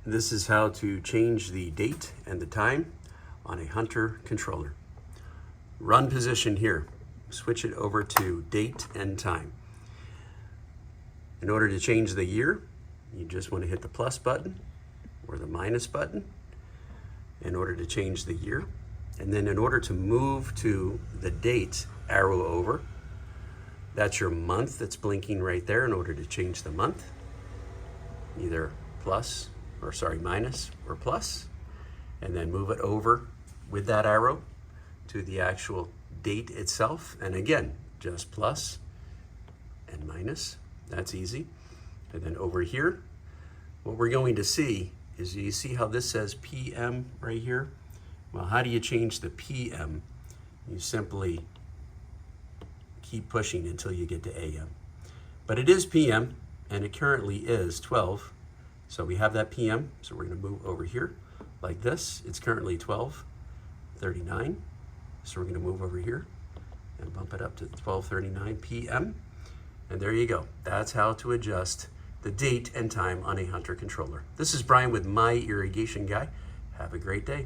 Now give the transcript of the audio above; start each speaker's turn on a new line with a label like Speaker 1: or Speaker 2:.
Speaker 1: This is how to change the date and the time on a Hunter controller. Run position here. Switch it over to date and time. In order to change the year, you just want to hit the plus button or the minus button in order to change the year. And then in order to move to the date arrow over, that's your month that's blinking right there. In order to change the month, either minus or plus, and then move it over with that arrow to the actual date itself. And again, just plus and minus, that's easy. And then over here, what we're going to see is, you see how this says PM right here? Well, how do you change the PM? You simply keep pushing until you get to AM. But it is PM, and it currently is 12. So we have that PM, so we're going to move over here like this. It's currently 12:39, so we're going to move over here and bump it up to 12:39 PM. And there you go. That's how to adjust the date and time on a Hunter controller. This is Brian with My Irrigation Guy. Have a great day.